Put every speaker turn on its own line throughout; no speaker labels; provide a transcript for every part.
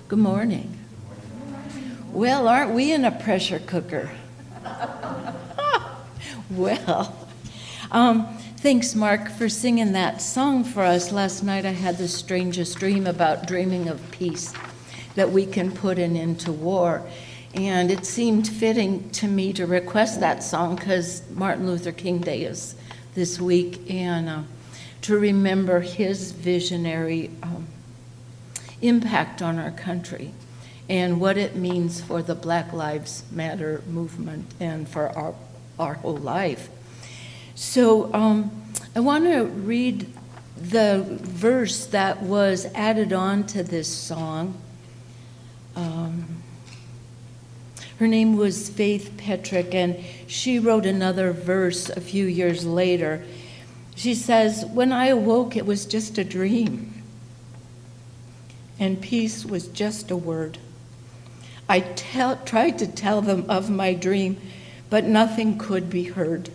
Good morning. Well, aren't we in a pressure cooker? Well, thanks, Mark, for singing that song for us. Last night I had the strangest dream about dreaming of peace, that we can put an end to war. And it seemed fitting to me to request that song because Martin Luther King Day is this week, and to remember his visionary impact on our country and what it means for the Black Lives Matter movement and for our whole life. So I want to read the verse that was added on to this song. Her name was Faith Petrick, and she wrote another verse a few years later. She says, "When I awoke, it was just a dream, and peace was just a word. I tried to tell them of my dream, but nothing could be heard.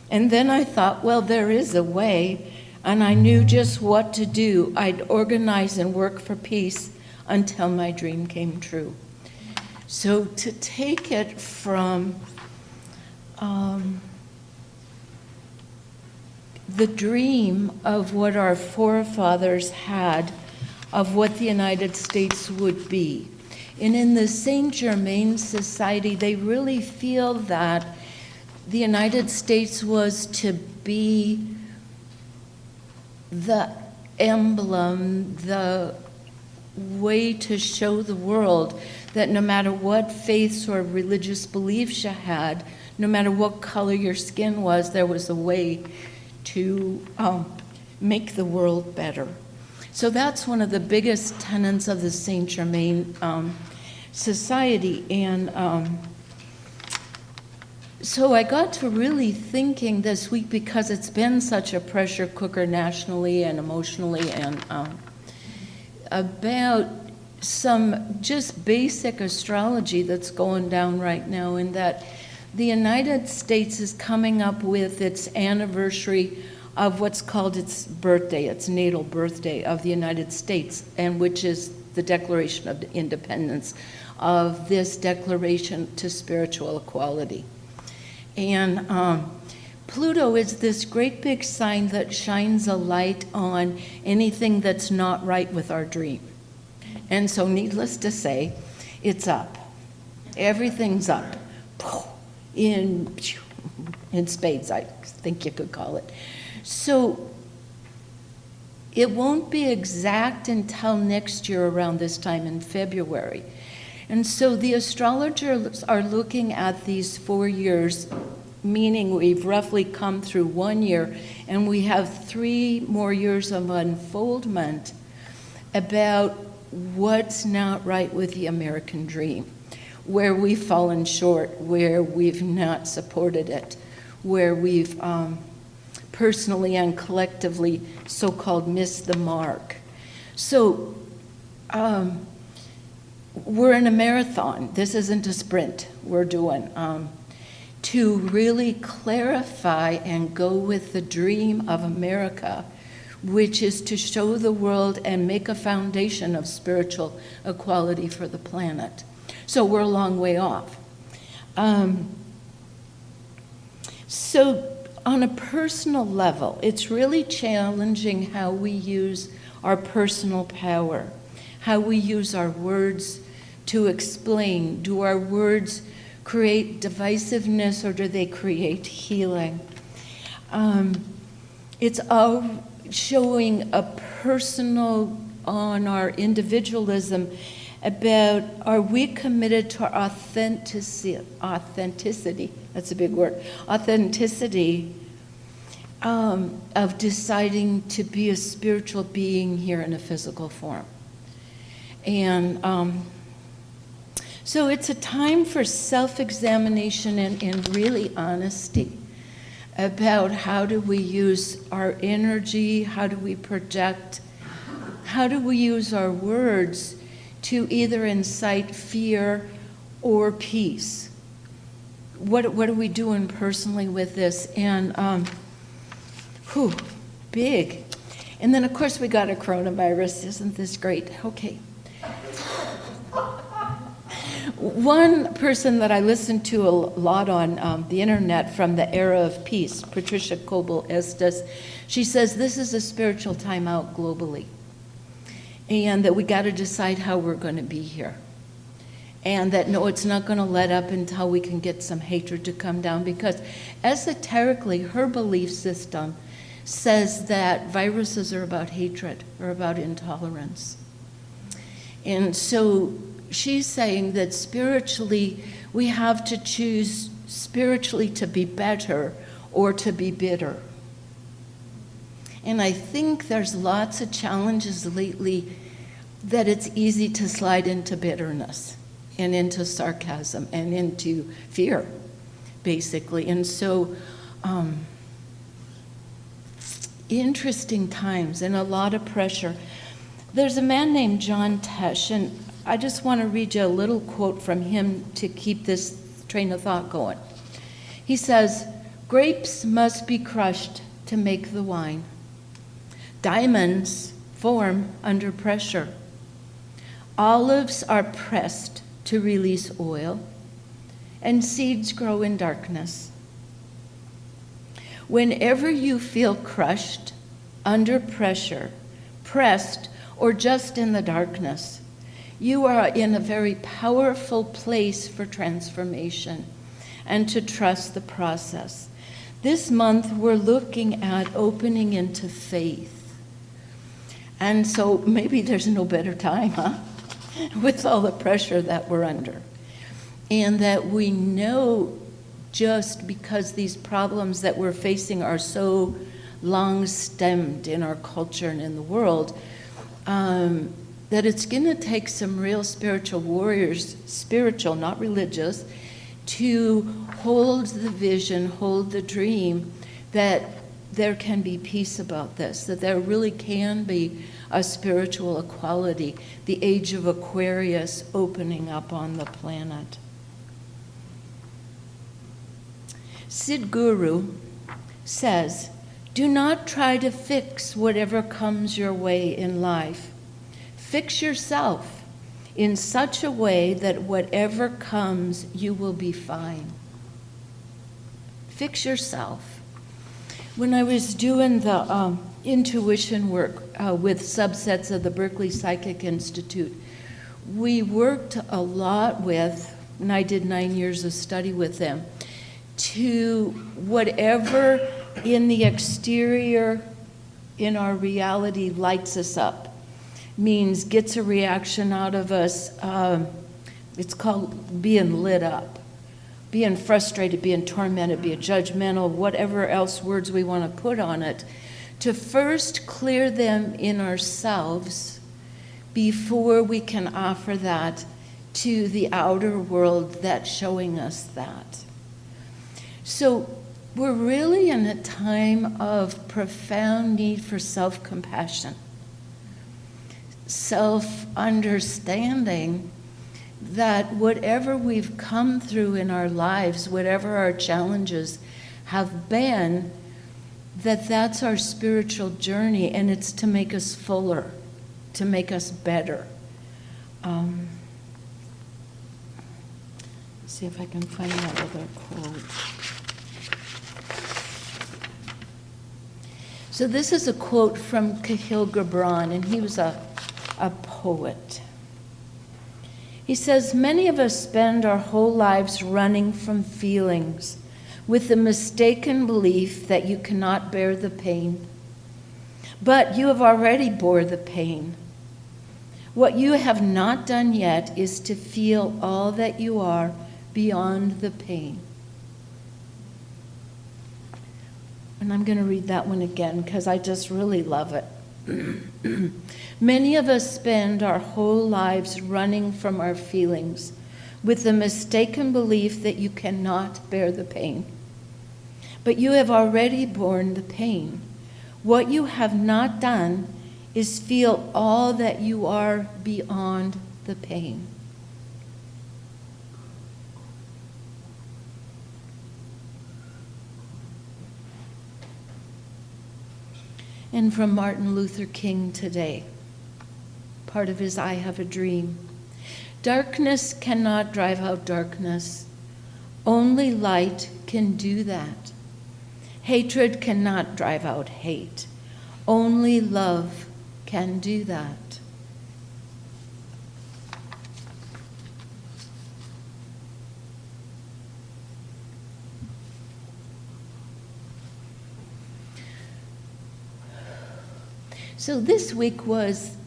And then I thought, well, there is a way, and I knew just what to do. I'd organize and work for peace until my dream came true." So to take it from the dream of what our forefathers had of what the United States would be. And in the Saint Germain Society, they really feel that the United States was to be the emblem, the way to show the world that no matter what faiths or religious beliefs you had, no matter what color your skin was, there was a way to make the world better. So that's one of the biggest tenets of the Saint Germain Society. And so I got to really thinking this week, because it's been such a pressure cooker nationally and emotionally, and about some just basic astrology that's going down right now, in that the United States is coming up with its anniversary of what's called its birthday, its natal birthday of the United States, and which is the Declaration of Independence, of this declaration to spiritual equality. And Pluto is this great big sign that shines a light on anything that's not right with our dream. And so needless to say, it's up. Everything's up. In spades, I think you could call it. So it won't be exact until next year around this time in February. And so the astrologers are looking at these 4 years, meaning we've roughly come through 1 year, and we have 3 more years of unfoldment about what's not right with the American dream, where we've fallen short, where we've not supported it, where we've personally and collectively so-called missed the mark. So we're in a marathon. This isn't a sprint we're doing. To really clarify and go with the dream of America, which is to show the world and make a foundation of spiritual equality for the planet. So we're a long way off. So on a personal level, it's really challenging how we use our personal power, how we use our words to explain. Do our words create divisiveness, or do they create healing? It's all showing a personal on our individualism about, are we committed to authenticity, that's a big word, authenticity of deciding to be a spiritual being here in a physical form. And so it's a time for self-examination and really honesty about how do we use our energy, how do we project, how do we use our words to either incite fear or peace. What are we doing personally with this? And big. And then of course we got a coronavirus. Isn't this great? Okay. One person that I listen to a lot on the internet from the Era of Peace, Patricia Coble Estes, she says this is a spiritual timeout globally, and that we got to decide how we're going to be here. And that, no, it's not going to let up until we can get some hatred to come down, because esoterically, her belief system says that viruses are about hatred or about intolerance. And so she's saying that spiritually, we have to choose spiritually to be better or to be bitter. And I think there's lots of challenges lately that it's easy to slide into bitterness and into sarcasm and into fear, basically. And so, interesting times and a lot of pressure. There's a man named John Tesh, and I just want to read you a little quote from him to keep this train of thought going. He says, "Grapes must be crushed to make the wine. Diamonds form under pressure. Olives are pressed to release oil, and seeds grow in darkness. Whenever you feel crushed, under pressure, pressed, or just in the darkness, you are in a very powerful place for transformation and to trust the process. This month, we're looking at opening into faith. And so maybe there's no better time, huh? With all the pressure that we're under. And that we know, just because these problems that we're facing are so long stemmed in our culture and in the world, that it's going to take some real spiritual warriors, spiritual, not religious, to hold the vision, hold the dream that there can be peace about this, that there really can be a spiritual equality, the age of Aquarius opening up on the planet. Sadhguru says, "Do not try to fix whatever comes your way in life. Fix yourself in such a way that whatever comes, you will be fine." Fix yourself. When I was doing the intuition work with subsets of the Berkeley Psychic Institute, we worked a lot with, and I did 9 years of study with them, to whatever in the exterior in our reality lights us up, means gets a reaction out of us. It's called being lit up, being frustrated, being tormented, being judgmental, whatever else words we want to put on it, to first clear them in ourselves before we can offer that to the outer world that's showing us that. So we're really in a time of profound need for self-compassion, self-understanding that whatever we've come through in our lives, whatever our challenges have been, that's our spiritual journey, and it's to make us fuller, to make us better. See if I can find that other quote. So this is a quote from Kahlil Gibran, and he was a poet. He says, "Many of us spend our whole lives running from feelings with the mistaken belief that you cannot bear the pain. But you have already bore the pain. What you have not done yet is to feel all that you are beyond the pain." And I'm going to read that one again because I just really love it. "Many of us spend our whole lives running from our feelings with the mistaken belief that you cannot bear the pain. But you have already borne the pain. What you have not done is feel all that you are beyond the pain." And from Martin Luther King today, part of his "I Have a Dream." Darkness cannot drive out darkness. Only light can do that. Hatred cannot drive out hate. Only love can do that. So this week was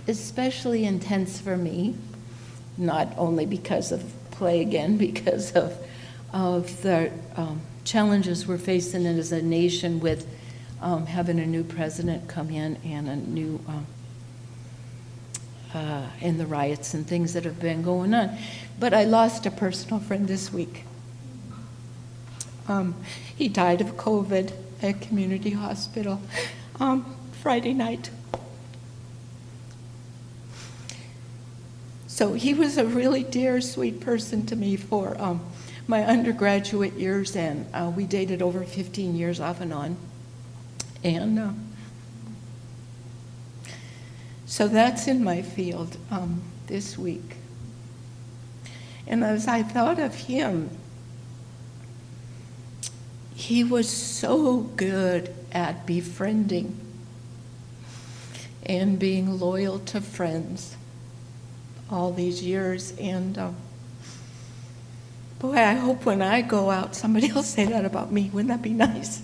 especially intense for me, not only because of plague and because of the challenges we're facing as a nation with having a new president come in and a new, and the riots and things that have been going on. But I lost a personal friend this week. He died of COVID at community hospital Friday night. So he was a really dear, sweet person to me for my undergraduate years, and we dated over 15 years off and on. And so that's in my field this week. And as I thought of him, he was so good at befriending and being loyal to friends all these years. And boy, I hope when I go out, somebody will say that about me. Wouldn't that be nice?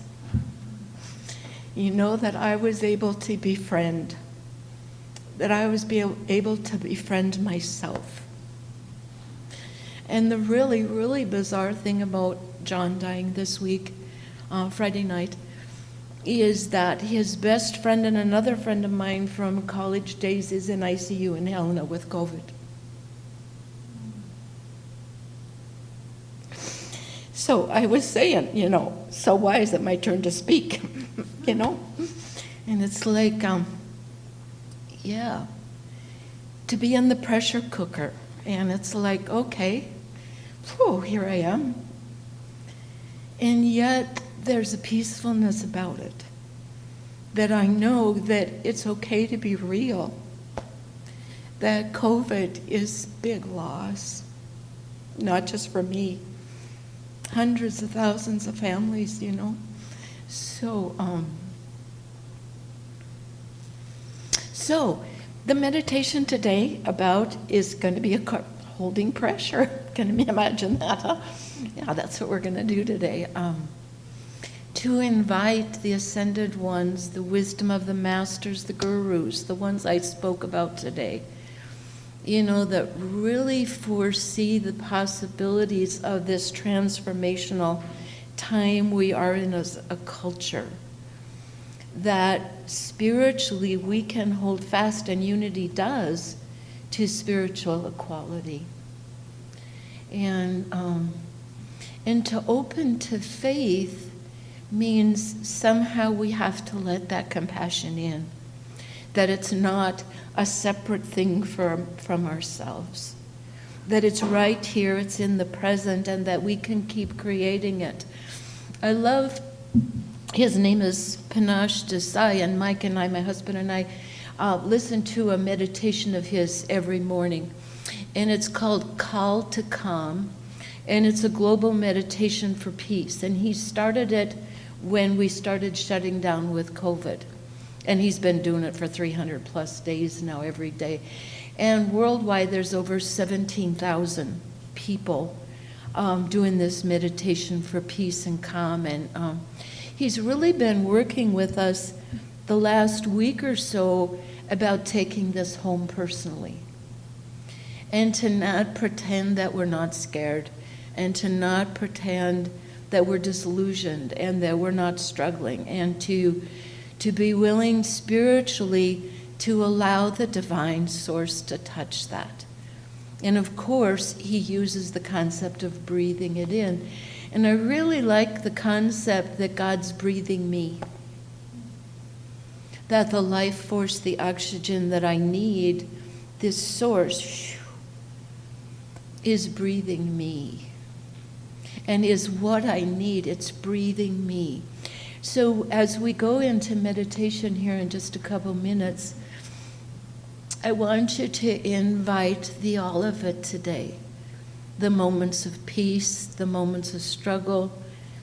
You know, that I was able to befriend, that I was able to befriend myself. And the really, really bizarre thing about John dying this week, Friday night, is that his best friend and another friend of mine from college days is in ICU in Helena with COVID. So I was saying, you know, so why is it my turn to speak? You know? And it's like, yeah, to be in the pressure cooker. And it's like, okay, whew, here I am. And yet there's a peacefulness about it, that I know that it's okay to be real, that COVID is big loss, not just for me, hundreds of thousands of families, you know. So, the meditation today is going to be holding pressure. Can you imagine that, huh? Yeah, that's what we're going to do today. To invite the ascended ones, the wisdom of the masters, the gurus, the ones I spoke about today, you know, that really foresee the possibilities of this transformational time we are in as a culture, that spiritually we can hold fast, and unity does, to spiritual equality. And to open to faith means somehow we have to let that compassion in, that it's not a separate thing from ourselves, that it's right here, it's in the present, and that we can keep creating it. I love, his name is Panache Desai, and Mike and I, my husband and I, listen to a meditation of his every morning, and it's called Call to Calm, and it's a global meditation for peace, and he started it when we started shutting down with COVID. And he's been doing it for 300 plus days now, every day. And worldwide, there's over 17,000 people doing this meditation for peace and calm. And he's really been working with us the last week or so about taking this home personally. And to not pretend that we're not scared, and to not pretend that we're disillusioned and that we're not struggling, and to be willing spiritually to allow the divine source to touch that. And of course, he uses the concept of breathing it in. And I really like the concept that God's breathing me, that the life force, the oxygen that I need, this source, is breathing me. And is what I need, it's breathing me. So as we go into meditation here in just a couple minutes, I want you to invite the all of it today. The moments of peace, the moments of struggle,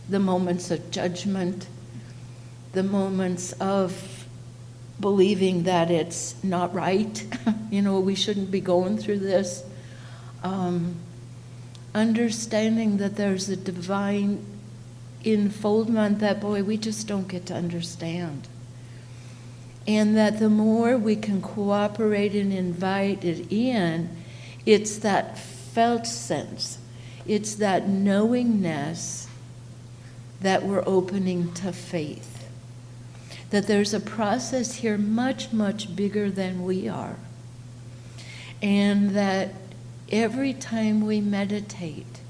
the moments of judgment, the moments of believing that it's not right, we shouldn't be going through this. Understanding that there's a divine enfoldment that, boy, we just don't get to understand. And that the more we can cooperate and invite it in, it's that felt sense, it's that knowingness that we're opening to faith. That there's a process here much, much bigger than we are. And that every time we meditate,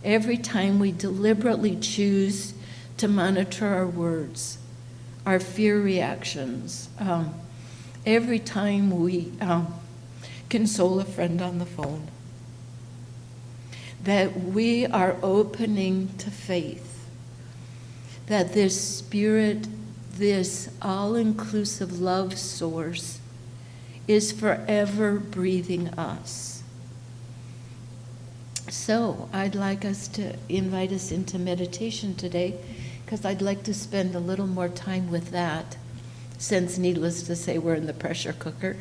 every time we deliberately choose to monitor our words, our fear reactions, every time we console a friend on the phone, that we are opening to faith, that this spirit, this all-inclusive love source is forever breathing us. So I'd like us to invite us into meditation today, because I'd like to spend a little more time with that, since needless to say we're in the pressure cooker.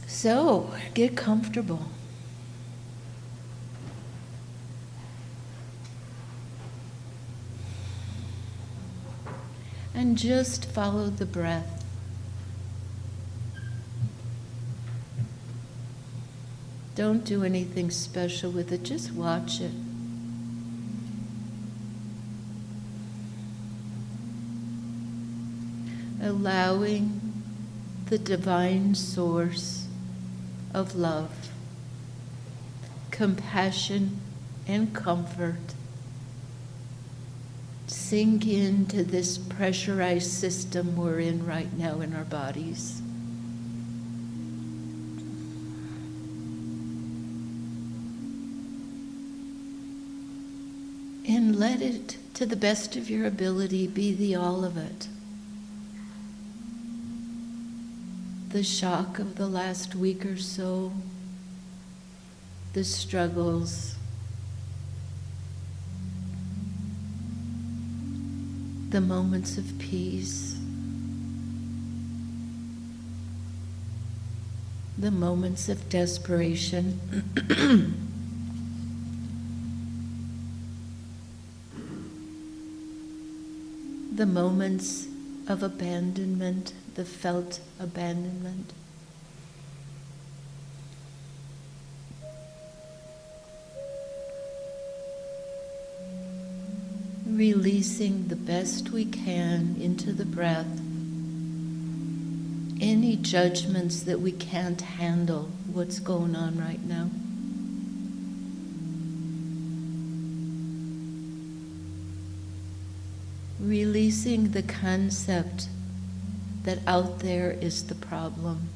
So get comfortable. And just follow the breath. Don't do anything special with it, just watch it. Allowing the divine source of love, compassion, and comfort sink into this pressurized system we're in right now in our bodies. And let it, to the best of your ability, be the all of it. The shock of the last week or so, the struggles, the moments of peace, the moments of desperation, the moments of abandonment, the felt abandonment. Releasing the best we can into the breath any judgments that we can't handle what's going on right now. Releasing the concept that out there is the problem.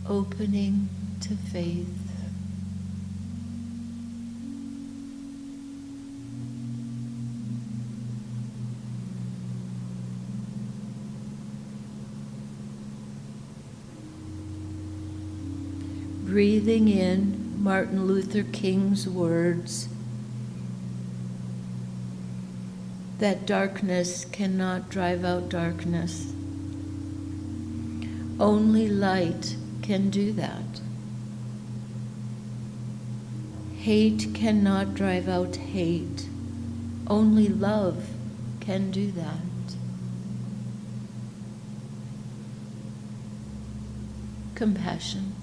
Opening to faith. Breathing in Martin Luther King's words that darkness cannot drive out darkness. Only light can do that. Hate cannot drive out hate. Only love can do that. Compassion.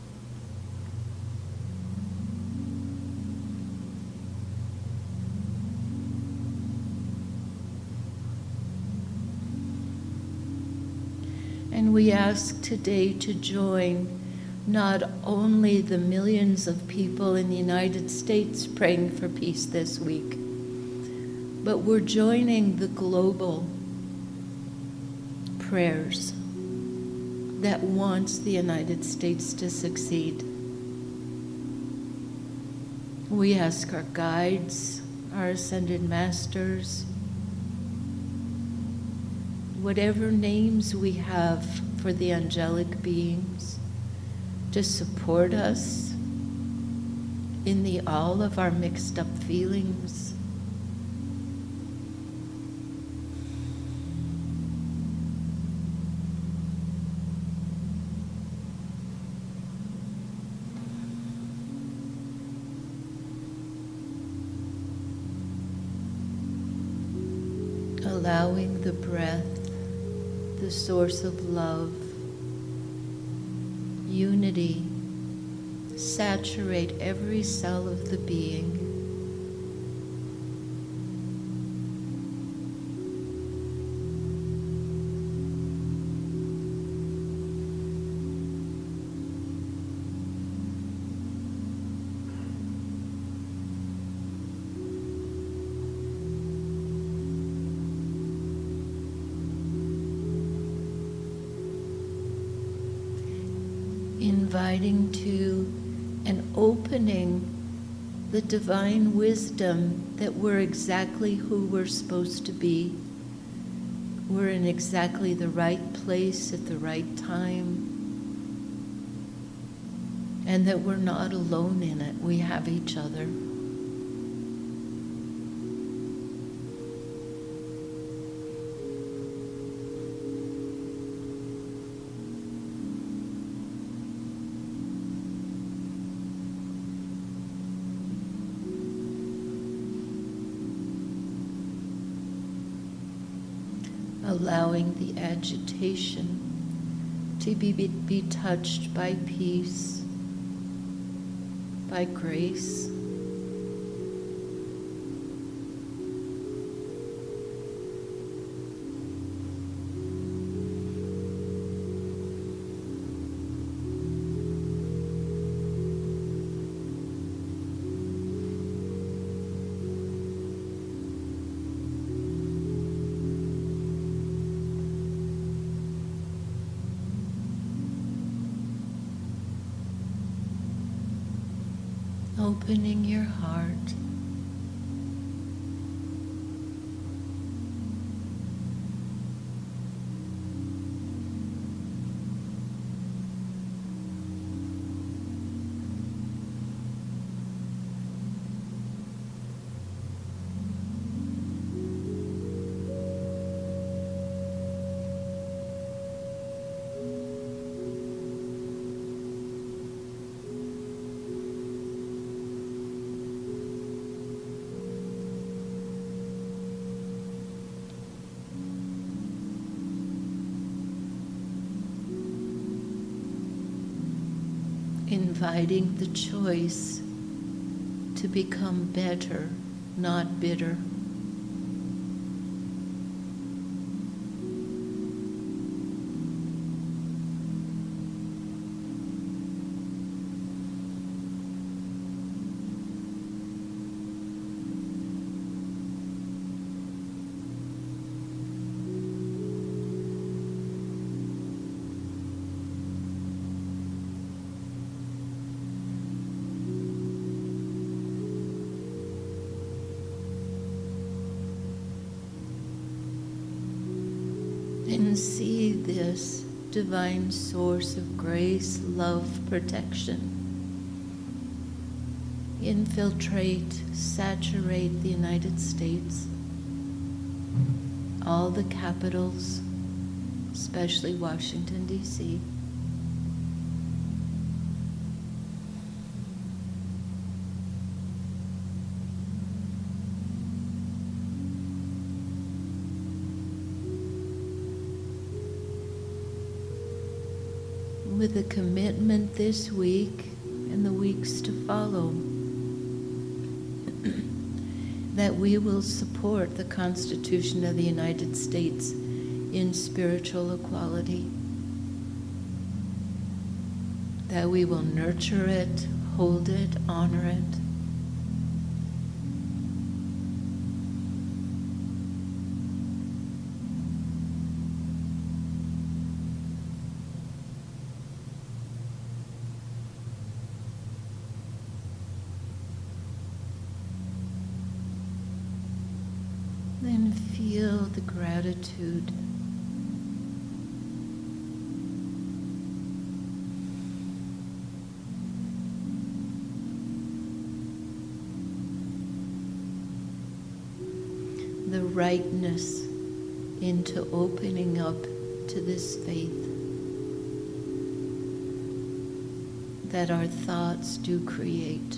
And we ask today to join not only the millions of people in the United States praying for peace this week, but we're joining the global prayers that wants the United States to succeed. We ask our guides, our ascended masters, whatever names we have for the angelic beings, to support us in all of our mixed up feelings. Allowing the breath, the source of love, unity, saturate every cell of the being. Inviting to and opening the divine wisdom that we're exactly who we're supposed to be. We're in exactly the right place at the right time. And that we're not alone in it. We have each other. Allowing the agitation to be touched by peace, by grace. Opening your heart. Inviting the choice to become better, not bitter. And see this divine source of grace, love, protection infiltrate, saturate the United States, all the capitals, especially Washington, D.C. With a commitment this week and the weeks to follow that we will support the Constitution of the United States in spiritual equality, that we will nurture it, hold it, honor it. and feel the gratitude. The rightness into opening up to this faith that our thoughts do create,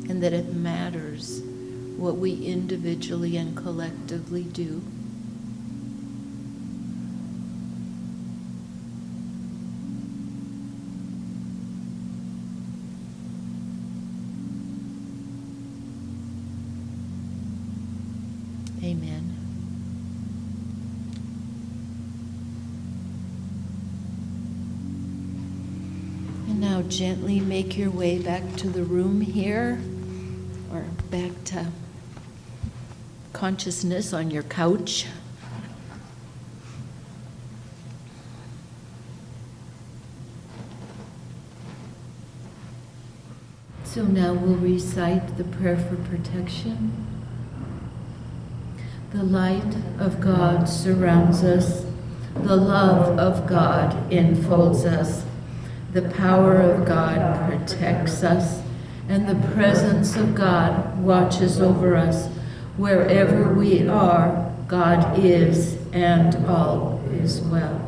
and that it matters what we individually and collectively do. Amen. And now gently make your way back to the room here, or back to consciousness on your couch. So now we'll recite the prayer for protection. The light of God surrounds us. The love of God enfolds us. The power of God protects us. And the presence of God watches over us. Wherever we are, God is, and all is well.